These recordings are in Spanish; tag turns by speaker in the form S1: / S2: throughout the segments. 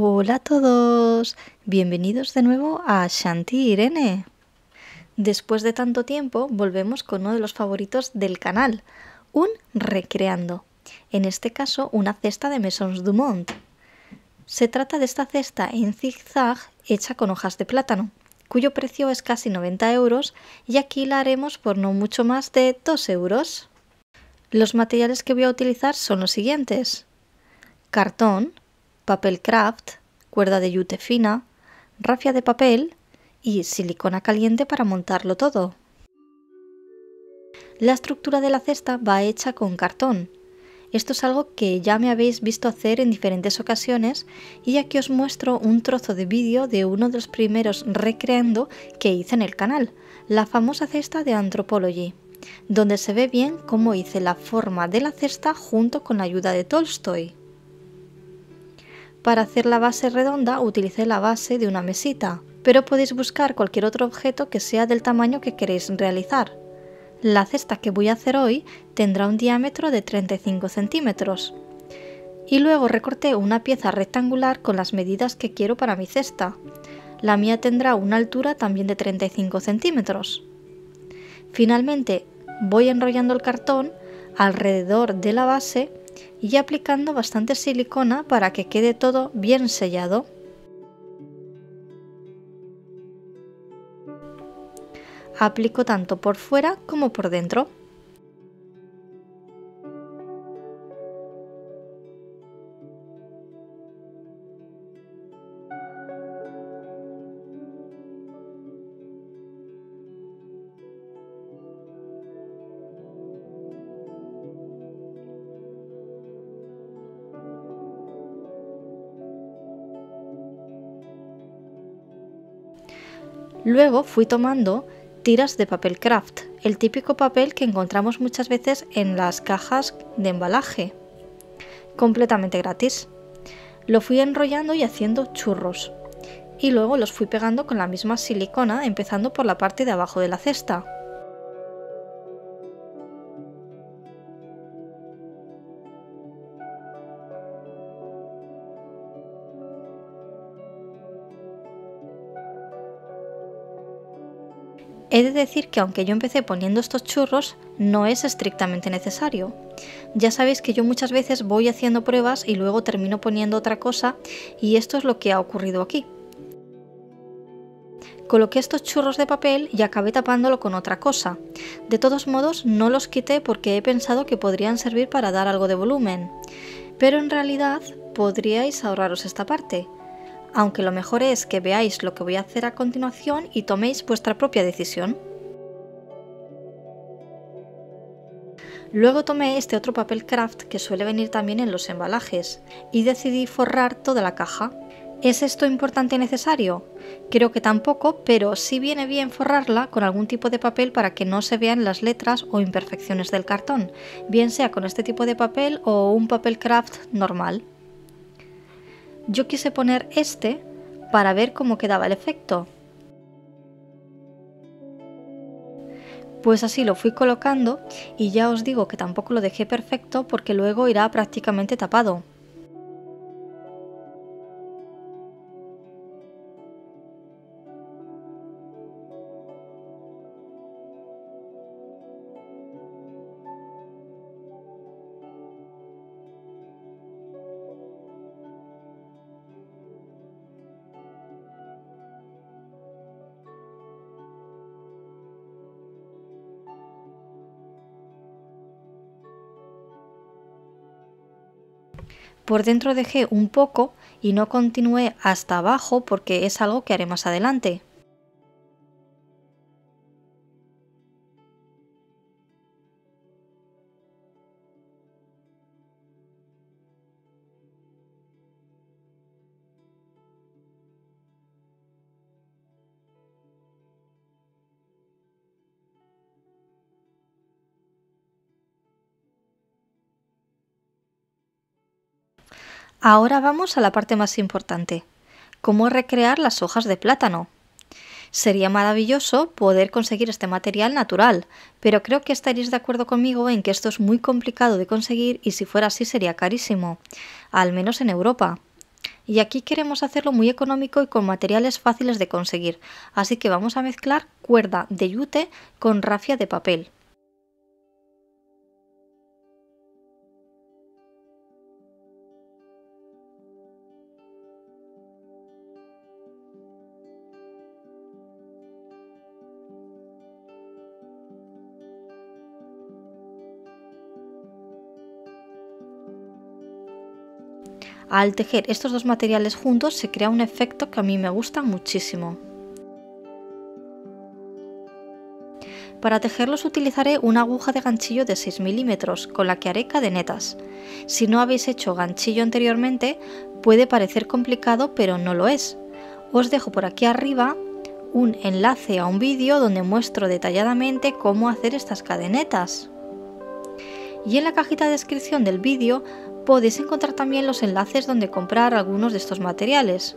S1: Hola a todos, bienvenidos de nuevo a Shanti Irene. Después de tanto tiempo volvemos con uno de los favoritos del canal, un recreando, en este caso una cesta de Maisons du Monde. Se trata de esta cesta en zigzag hecha con hojas de plátano, cuyo precio es casi 90 euros y aquí la haremos por no mucho más de 2 euros. Los materiales que voy a utilizar son los siguientes: cartón, papel craft, cuerda de yute fina, rafia de papel y silicona caliente para montarlo todo. La estructura de la cesta va hecha con cartón. Esto es algo que ya me habéis visto hacer en diferentes ocasiones y aquí os muestro un trozo de vídeo de uno de los primeros recreando que hice en el canal, la famosa cesta de Anthropology, donde se ve bien cómo hice la forma de la cesta junto con la ayuda de Tolstoy. Para hacer la base redonda utilicé la base de una mesita, pero podéis buscar cualquier otro objeto que sea del tamaño que queréis realizar. La cesta que voy a hacer hoy tendrá un diámetro de 35 centímetros. Y luego recorté una pieza rectangular con las medidas que quiero para mi cesta. La mía tendrá una altura también de 35 centímetros. Finalmente voy enrollando el cartón alrededor de la base y aplicando bastante silicona para que quede todo bien sellado. Aplico tanto por fuera como por dentro. Luego fui tomando tiras de papel craft, el típico papel que encontramos muchas veces en las cajas de embalaje, completamente gratis. Lo fui enrollando y haciendo churros, y luego los fui pegando con la misma silicona, empezando por la parte de abajo de la cesta. He de decir que aunque yo empecé poniendo estos churros, no es estrictamente necesario. Ya sabéis que yo muchas veces voy haciendo pruebas y luego termino poniendo otra cosa y esto es lo que ha ocurrido aquí. Coloqué estos churros de papel y acabé tapándolo con otra cosa. De todos modos no los quité porque he pensado que podrían servir para dar algo de volumen. Pero en realidad podríais ahorraros esta parte. Aunque lo mejor es que veáis lo que voy a hacer a continuación y toméis vuestra propia decisión. Luego tomé este otro papel craft que suele venir también en los embalajes y decidí forrar toda la caja. ¿Es esto importante y necesario? Creo que tampoco, pero sí viene bien forrarla con algún tipo de papel para que no se vean las letras o imperfecciones del cartón, bien sea con este tipo de papel o un papel craft normal. Yo quise poner este para ver cómo quedaba el efecto. Pues así lo fui colocando y ya os digo que tampoco lo dejé perfecto porque luego irá prácticamente tapado. Por dentro dejé un poco y no continué hasta abajo porque es algo que haré más adelante. Ahora vamos a la parte más importante: cómo recrear las hojas de plátano. Sería maravilloso poder conseguir este material natural, pero creo que estaréis de acuerdo conmigo en que esto es muy complicado de conseguir y si fuera así sería carísimo, al menos en Europa. Y aquí queremos hacerlo muy económico y con materiales fáciles de conseguir, así que vamos a mezclar cuerda de yute con rafia de papel. Al tejer estos dos materiales juntos se crea un efecto que a mí me gusta muchísimo. Para tejerlos utilizaré una aguja de ganchillo de 6 milímetros con la que haré cadenetas. Si no habéis hecho ganchillo anteriormente, puede parecer complicado, pero no lo es. Os dejo por aquí arriba un enlace a un vídeo donde muestro detalladamente cómo hacer estas cadenetas. Y en la cajita de descripción del vídeo podéis encontrar también los enlaces donde comprar algunos de estos materiales.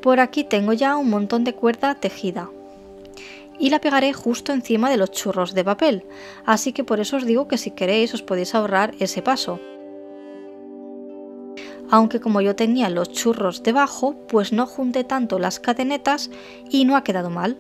S1: Por aquí tengo ya un montón de cuerda tejida y la pegaré justo encima de los churros de papel, así que por eso os digo que si queréis os podéis ahorrar ese paso. Aunque como yo tenía los churros debajo, pues no junté tanto las cadenetas y no ha quedado mal.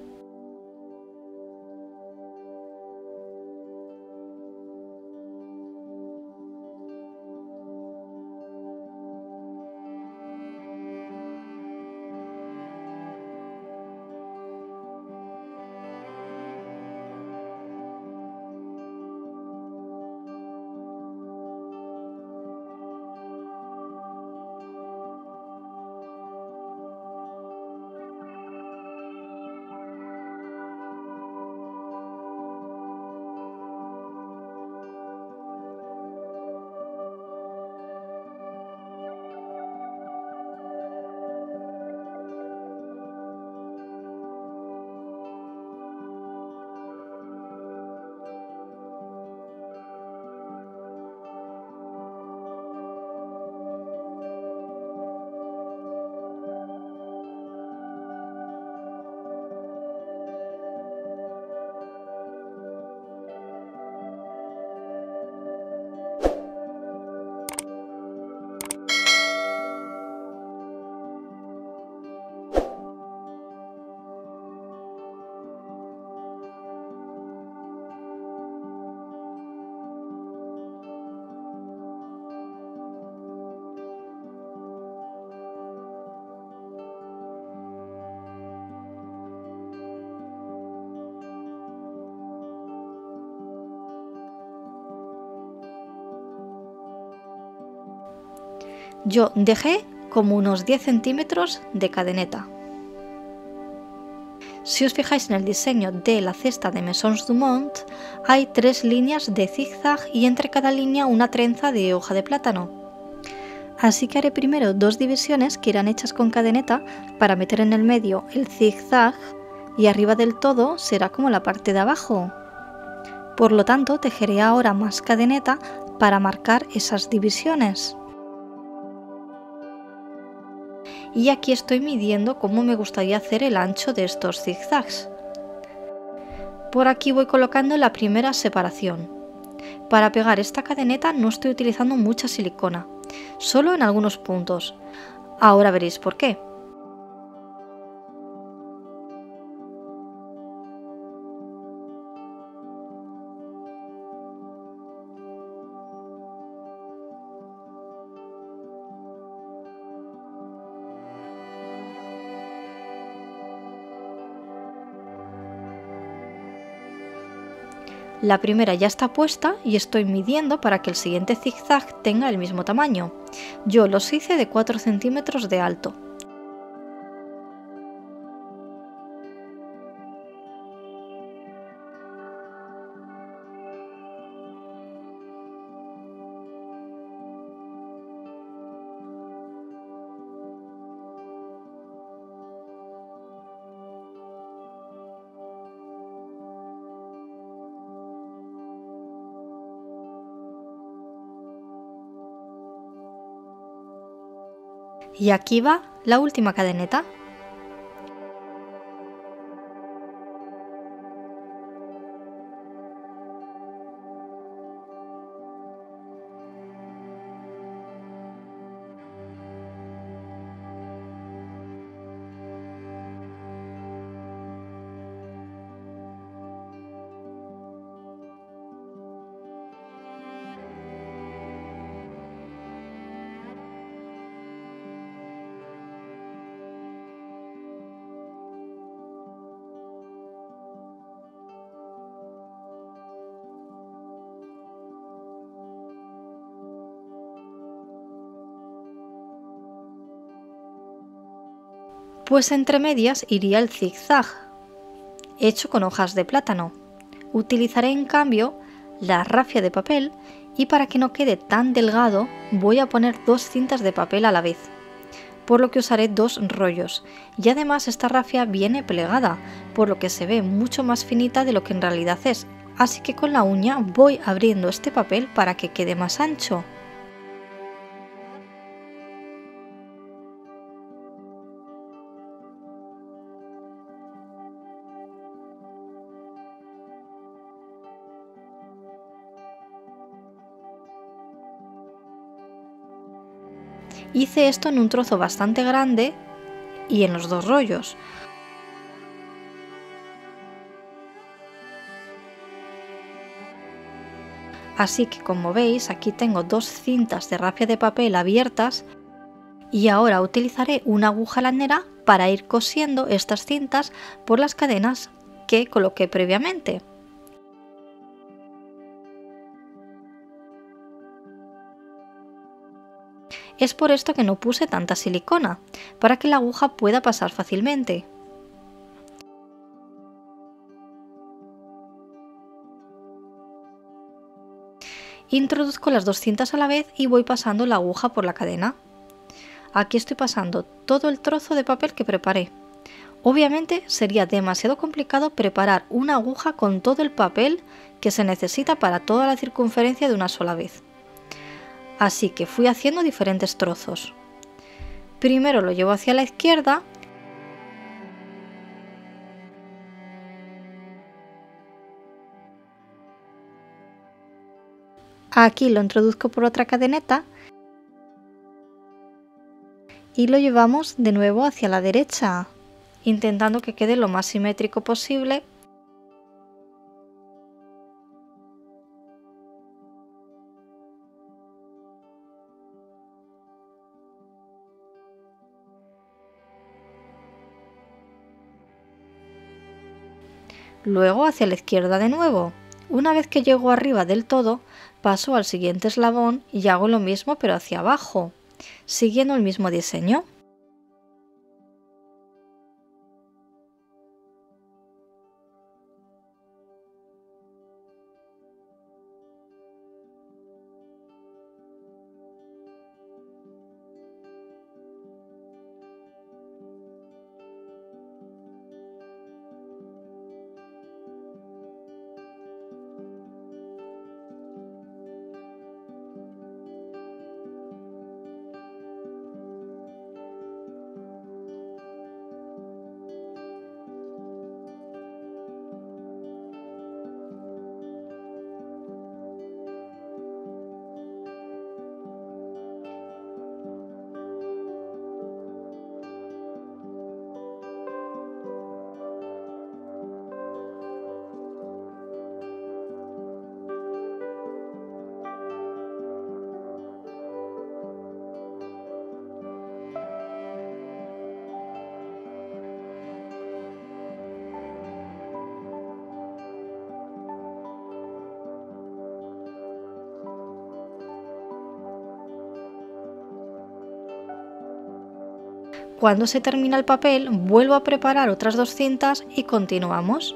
S1: Yo dejé como unos 10 centímetros de cadeneta. Si os fijáis en el diseño de la cesta de Maisons du Monde, hay 3 líneas de zigzag y entre cada línea una trenza de hoja de plátano. Así que haré primero 2 divisiones que irán hechas con cadeneta para meter en el medio el zigzag y arriba del todo será como la parte de abajo. Por lo tanto, tejeré ahora más cadeneta para marcar esas divisiones. Y aquí estoy midiendo cómo me gustaría hacer el ancho de estos zigzags. Por aquí voy colocando la primera separación. Para pegar esta cadeneta no estoy utilizando mucha silicona, solo en algunos puntos. Ahora veréis por qué. La primera ya está puesta y estoy midiendo para que el siguiente zigzag tenga el mismo tamaño. Yo los hice de 4 centímetros de alto. Y aquí va la última cadeneta. Pues entre medias iría el zigzag, hecho con hojas de plátano. Utilizaré en cambio la rafia de papel y para que no quede tan delgado voy a poner 2 cintas de papel a la vez, por lo que usaré 2 rollos, y además esta rafia viene plegada, por lo que se ve mucho más finita de lo que en realidad es, así que con la uña voy abriendo este papel para que quede más ancho. Hice esto en un trozo bastante grande y en los 2 rollos. Así que como veis aquí tengo 2 cintas de rafia de papel abiertas y ahora utilizaré una aguja lanera para ir cosiendo estas cintas por las cadenas que coloqué previamente. Es por esto que no puse tanta silicona, para que la aguja pueda pasar fácilmente. Introduzco las 2 cintas a la vez y voy pasando la aguja por la cadena. Aquí estoy pasando todo el trozo de papel que preparé. Obviamente sería demasiado complicado preparar una aguja con todo el papel que se necesita para toda la circunferencia de una sola vez. Así que fui haciendo diferentes trozos. Primero lo llevo hacia la izquierda. Aquí lo introduzco por otra cadeneta y lo llevamos de nuevo hacia la derecha, intentando que quede lo más simétrico posible. Luego hacia la izquierda de nuevo. Una vez que llego arriba del todo, paso al siguiente eslabón y hago lo mismo pero hacia abajo, siguiendo el mismo diseño. Cuando se termina el papel, vuelvo a preparar otras 2 cintas y continuamos.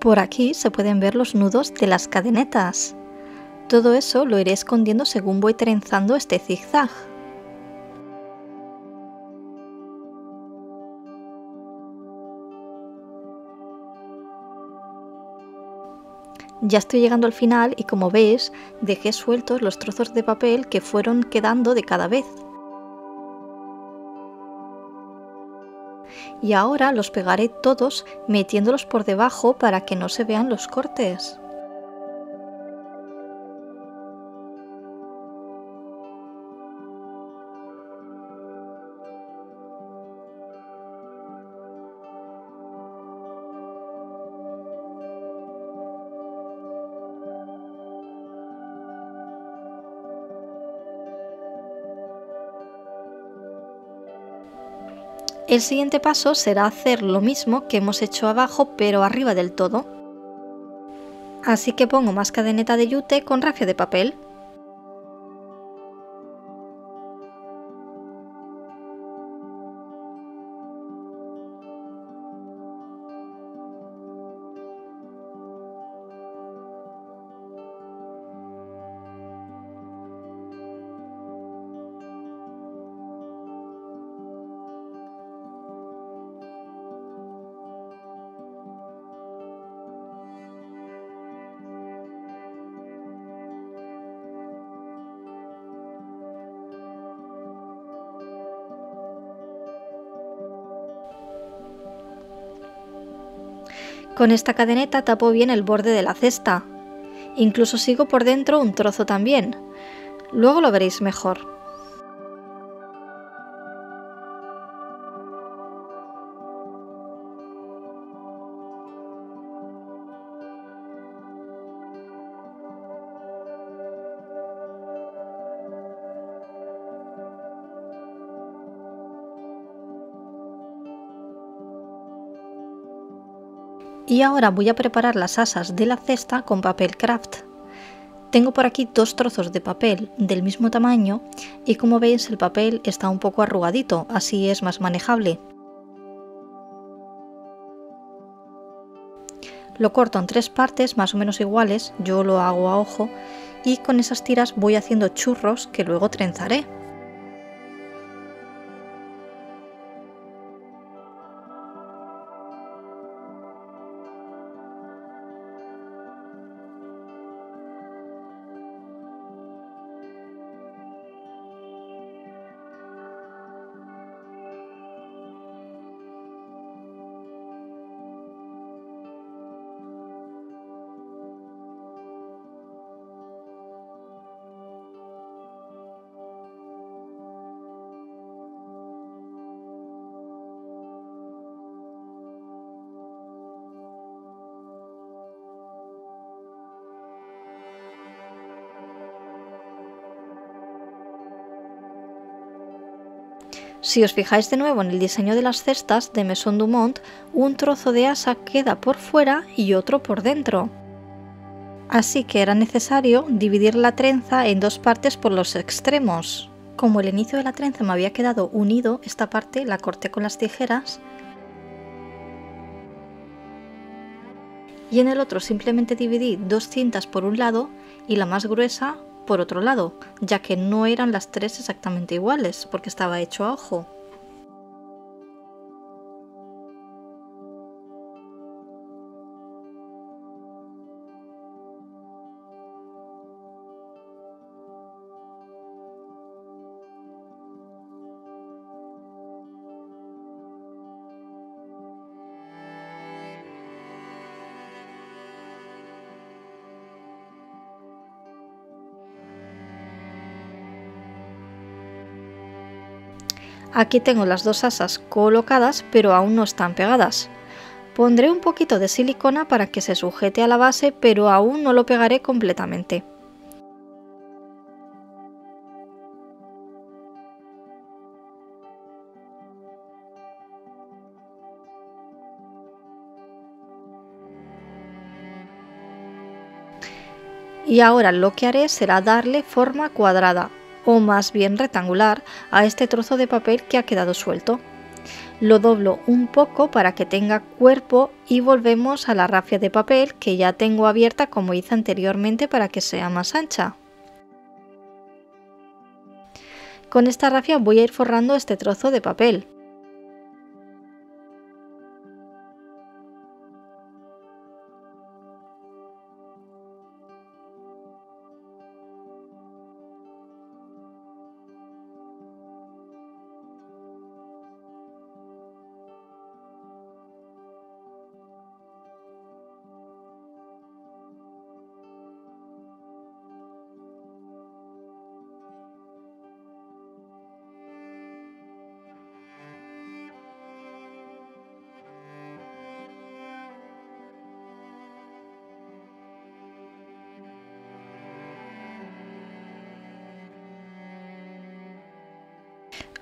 S1: Por aquí se pueden ver los nudos de las cadenetas. Todo eso lo iré escondiendo según voy trenzando este zigzag. Ya estoy llegando al final y como veis, dejé sueltos los trozos de papel que fueron quedando de cada vez. Y ahora los pegaré todos metiéndolos por debajo para que no se vean los cortes. El siguiente paso será hacer lo mismo que hemos hecho abajo, pero arriba del todo. Así que pongo más cadeneta de yute con rafia de papel. Con esta cadeneta tapo bien el borde de la cesta. Incluso sigo por dentro un trozo también. Luego lo veréis mejor. Y ahora voy a preparar las asas de la cesta con papel craft. Tengo por aquí 2 trozos de papel del mismo tamaño y como veis el papel está un poco arrugadito, así es más manejable. Lo corto en 3 partes más o menos iguales, yo lo hago a ojo, y con esas tiras voy haciendo churros que luego trenzaré. Si os fijáis de nuevo en el diseño de las cestas de Maison Dumont, un trozo de asa queda por fuera y otro por dentro. Así que era necesario dividir la trenza en 2 partes por los extremos. Como el inicio de la trenza me había quedado unido, esta parte la corté con las tijeras y en el otro simplemente dividí 2 cintas por un lado y la más gruesa por otro lado, ya que no eran las tres exactamente iguales, porque estaba hecho a ojo. Aquí tengo las dos asas colocadas, pero aún no están pegadas. Pondré un poquito de silicona para que se sujete a la base, pero aún no lo pegaré completamente. Y ahora lo que haré será darle forma cuadrada, o más bien rectangular, a este trozo de papel que ha quedado suelto. Lo doblo un poco para que tenga cuerpo y volvemos a la rafia de papel que ya tengo abierta como hice anteriormente para que sea más ancha. Con esta rafia voy a ir forrando este trozo de papel.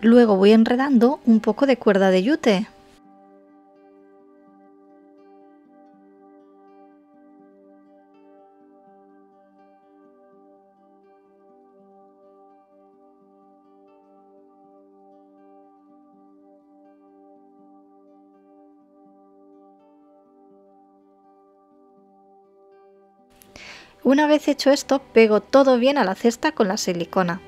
S1: Luego voy enredando un poco de cuerda de yute. Una vez hecho esto, pego todo bien a la cesta con la silicona.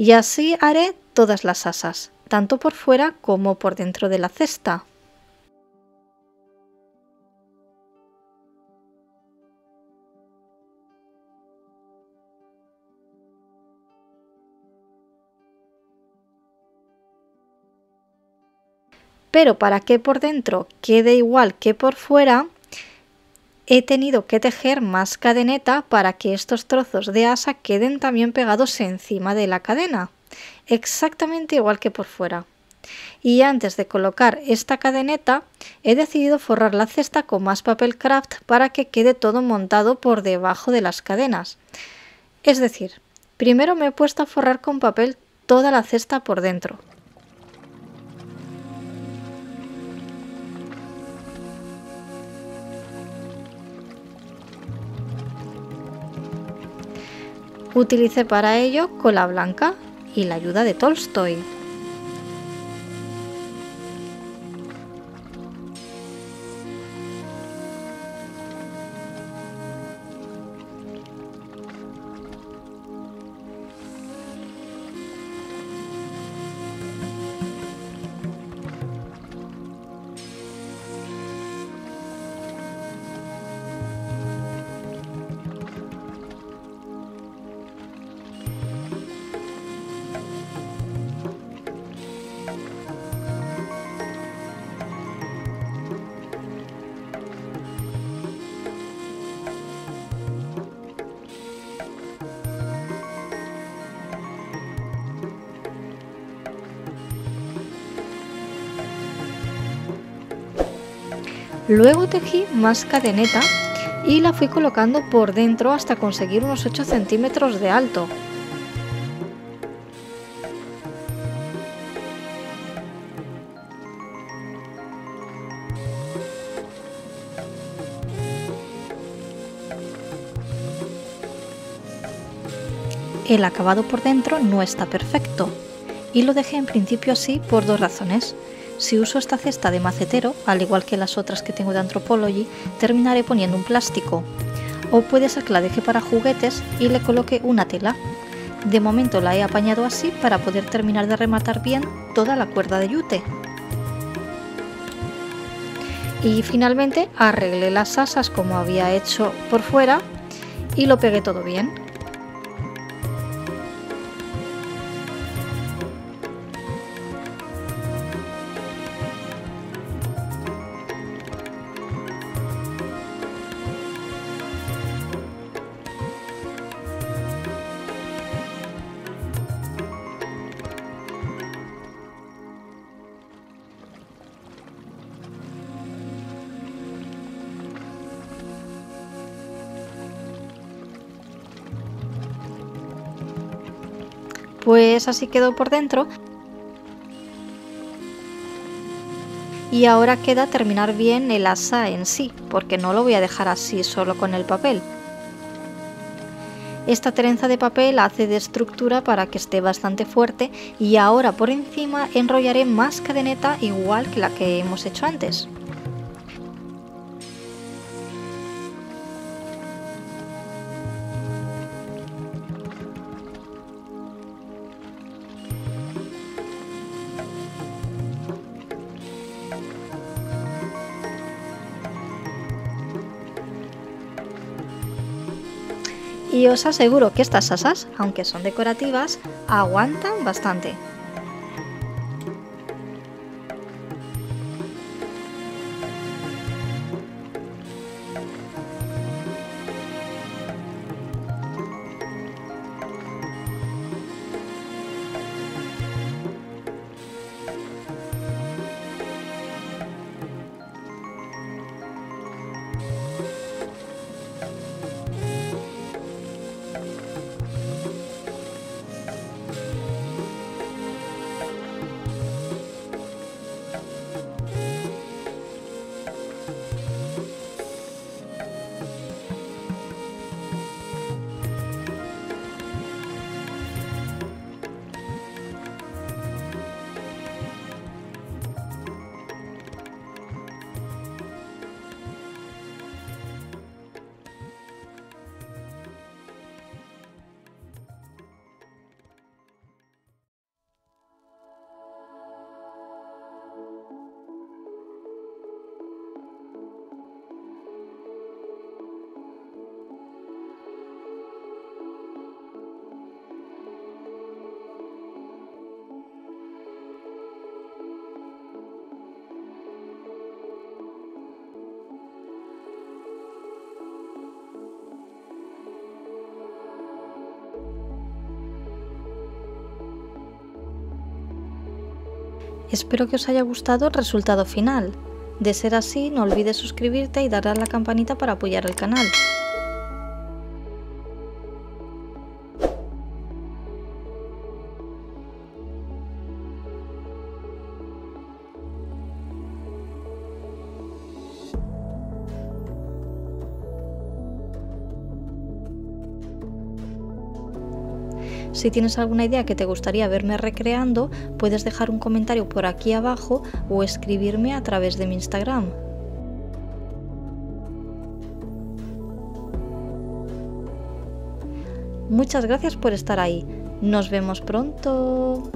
S1: Y así haré todas las asas, tanto por fuera como por dentro de la cesta. Pero para que por dentro quede igual que por fuera, he tenido que tejer más cadeneta para que estos trozos de asa queden también pegados encima de la cadena, exactamente igual que por fuera. Y antes de colocar esta cadeneta, he decidido forrar la cesta con más papel craft para que quede todo montado por debajo de las cadenas. Es decir, primero me he puesto a forrar con papel toda la cesta por dentro. Utilicé para ello cola blanca y la ayuda de Tolstoy. Luego tejí más cadeneta y la fui colocando por dentro hasta conseguir unos 8 centímetros de alto. El acabado por dentro no está perfecto y lo dejé en principio así por dos razones. Si uso esta cesta de macetero, al igual que las otras que tengo de Anthropologie, terminaré poniendo un plástico. O puede ser que la deje para juguetes y le coloque una tela. De momento la he apañado así para poder terminar de rematar bien toda la cuerda de yute. Y finalmente arreglé las asas como había hecho por fuera y lo pegué todo bien. Pues así quedó por dentro. Y ahora queda terminar bien el asa en sí, porque no lo voy a dejar así solo con el papel. Esta trenza de papel hace de estructura para que esté bastante fuerte y ahora por encima enrollaré más cadeneta igual que la que hemos hecho antes. Y os aseguro que estas asas, aunque son decorativas, aguantan bastante. Espero que os haya gustado el resultado final. De ser así, no olvides suscribirte y darle a la campanita para apoyar el canal. Si tienes alguna idea que te gustaría verme recreando, puedes dejar un comentario por aquí abajo o escribirme a través de mi Instagram. Muchas gracias por estar ahí. Nos vemos pronto.